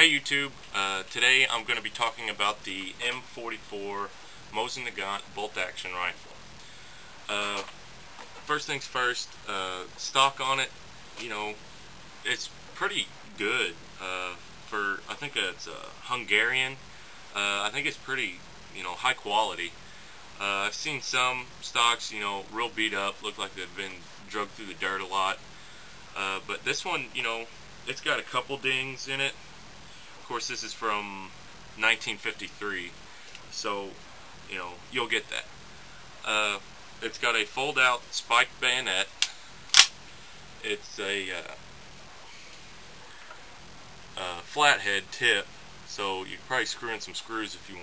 Hey YouTube, today I'm going to be talking about the M44 Mosin Nagant bolt action rifle. First things first, stock on it, it's pretty good for, I think it's Hungarian. I think it's pretty, high quality. I've seen some stocks, real beat up, look like they've been drugged through the dirt a lot. But this one, it's got a couple dings in it. Of course, this is from 1953, so you'll get that. It's got a fold-out spiked bayonet. It's a flathead tip, so you can probably screw in some screws if you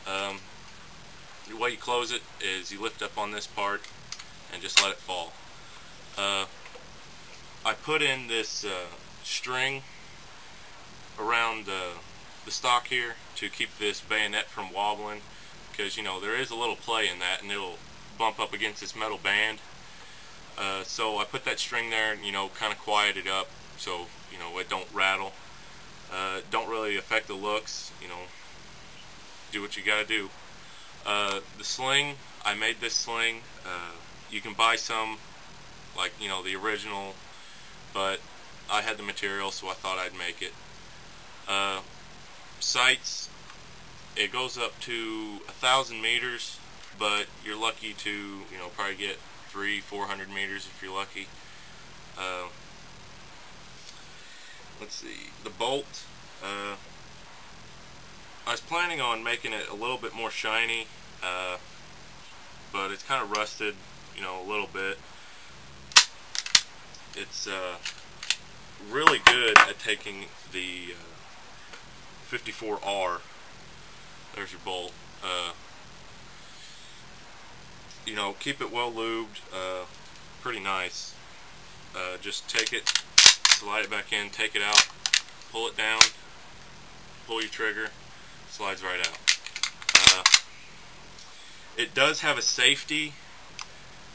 want. The way you close it is you lift up on this part and just let it fall. I put in this string around the stock here to keep this bayonet from wobbling, because there is a little play in that and it'll bump up against this metal band. So I put that string there and kind of quiet it up so it don't rattle. Don't really affect the looks. Do what you gotta do. The sling, I made this sling. You can buy some like the original, but I had the material, so I thought I'd make it. Sights, it goes up to 1,000 meters, but you're lucky to probably get 300-400 meters if you're lucky. Let's see, the bolt, I was planning on making it a little bit more shiny, but it's kind of rusted, a little bit. It's really good at taking the 54R. There's your bolt. Keep it well lubed, pretty nice. Just take it, slide it back in, take it out, pull it down, pull your trigger, slides right out. It does have a safety.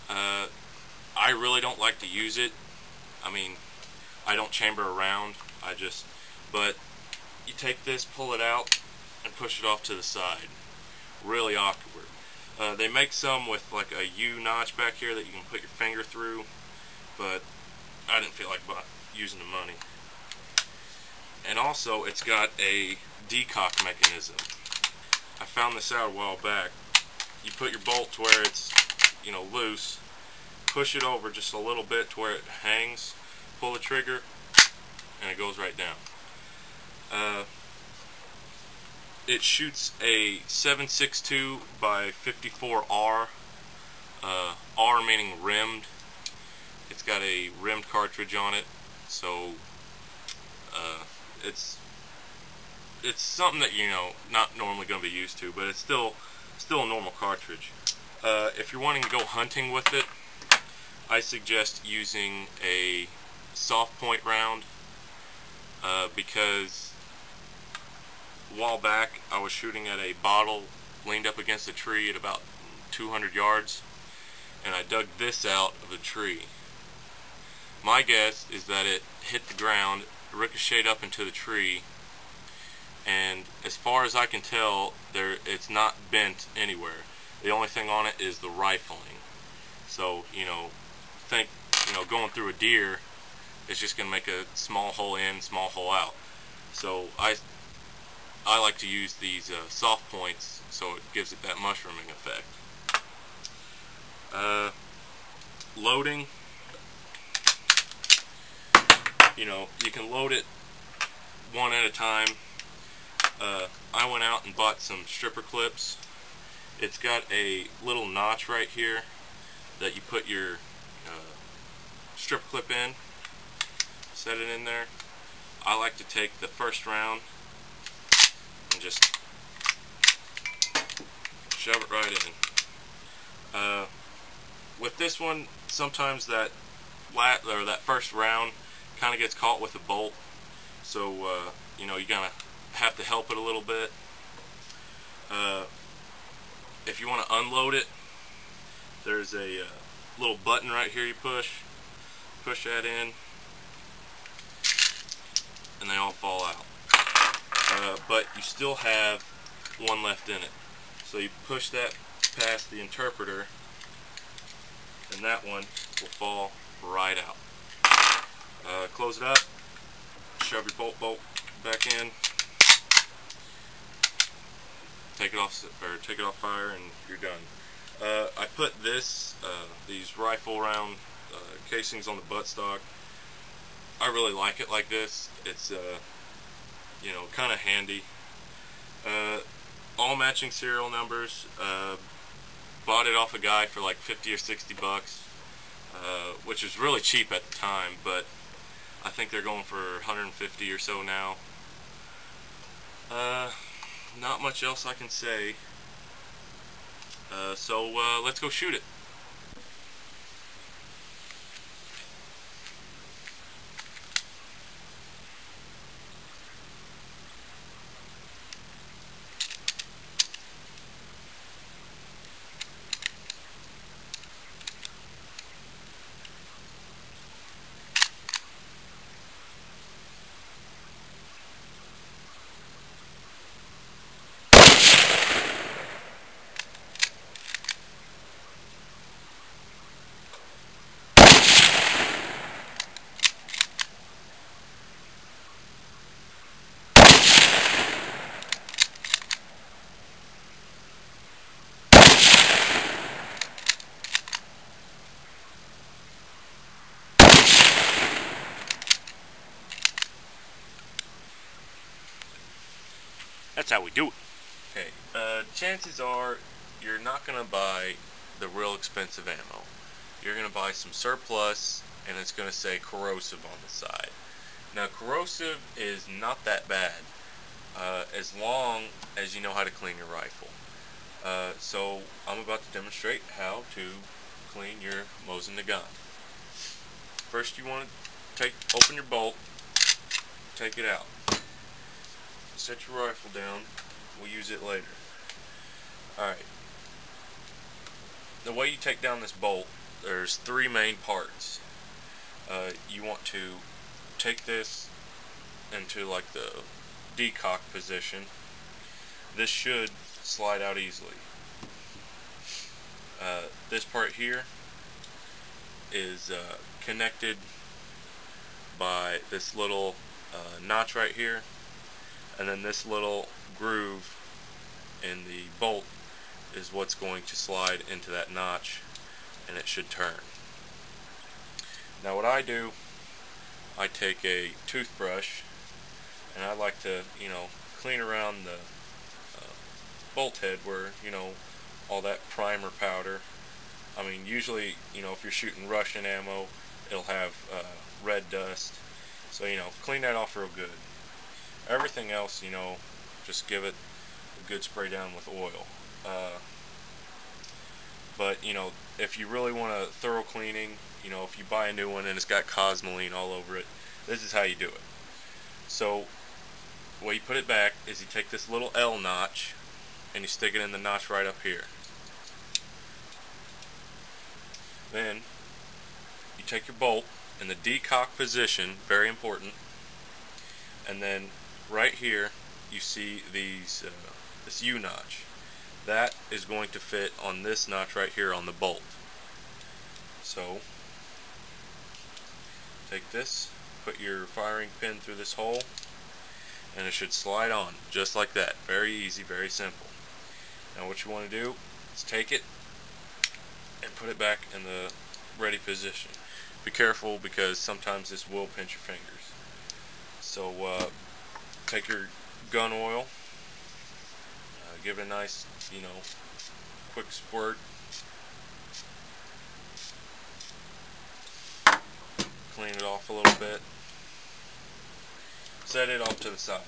I really don't like to use it. I don't chamber around, but you take this, pull it out, and push it off to the side. Really awkward. They make some with like a U notch back here that you can put your finger through, but I didn't feel like using the money. And also, it's got a decock mechanism. I found this out a while back. You put your bolt to where it's, loose, push it over just a little bit to where it hangs, pull the trigger, and it goes right down. It shoots a 7.62 by 54R, R meaning rimmed. It's got a rimmed cartridge on it, so it's something that not normally going to be used to, but it's still a normal cartridge. If you're wanting to go hunting with it, I suggest using a soft point round, because a while back I was shooting at a bottle leaned up against a tree at about 200 yards, and I dug this out of the tree. My guess is that it hit the ground, ricocheted up into the tree, and as far as I can tell, it's not bent anywhere. The only thing on it is the rifling. So think going through a deer, it's just going to make a small hole in, small hole out. So I like to use these soft points, so it gives it that mushrooming effect. Loading, you can load it one at a time. I went out and bought some stripper clips. It's got a little notch right here that you put your strip clip in, set it in there. I like to take the first round and just shove it right in. With this one, sometimes that first round kind of gets caught with the bolt, so you're gonna have to help it a little bit. If you want to unload it, there's a little button right here you push that in, and they all fall out. but you still have one left in it. So you push that past the interpreter, and that one will fall right out. Close it up, shove your bolt back in, take it off fire, and you're done. I put these rifle round casings on the buttstock. I really like it like this. It's you know, kind of handy. All matching serial numbers. Bought it off a guy for like 50 or 60 bucks, which is really cheap at the time, but I think they're going for 150 or so now. Not much else I can say. So let's go shoot it. That's how we do it. Okay, chances are you're not going to buy the real expensive ammo. You're going to buy some surplus, and it's going to say corrosive on the side. Now, corrosive is not that bad, as long as you know how to clean your rifle. So I'm about to demonstrate how to clean your Mosin Nagant. First, you want to open your bolt, take it out. Set your rifle down. We'll use it later. Alright. The way you take down this bolt, there's three main parts. You want to take this into like the decock position. This should slide out easily. This part here is connected by this little notch right here, and then this little groove in the bolt is what's going to slide into that notch, and it should turn. Now what I do, I take a toothbrush and I like to, you know, clean around the bolt head where, you know, all that primer powder. I mean, usually, you know, if you're shooting Russian ammo, it'll have red dust. So, you know, clean that off real good. Everything else, you know, just give it a good spray down with oil. But, you know, if you really want a thorough cleaning, you know, if you buy a new one and it's got cosmoline all over it, this is how you do it. So, the way you put it back is you take this little L notch and you stick it in the notch right up here. Then, you take your bolt in the decock position, very important, and then right here you see these this U notch. That is going to fit on this notch right here on the bolt. So take this, put your firing pin through this hole, and it should slide on just like that. Very easy, very simple. Now what you want to do is take it and put it back in the ready position. Be careful because sometimes this will pinch your fingers. So take your gun oil, give it a nice, you know, quick squirt. Clean it off a little bit. Set it off to the side.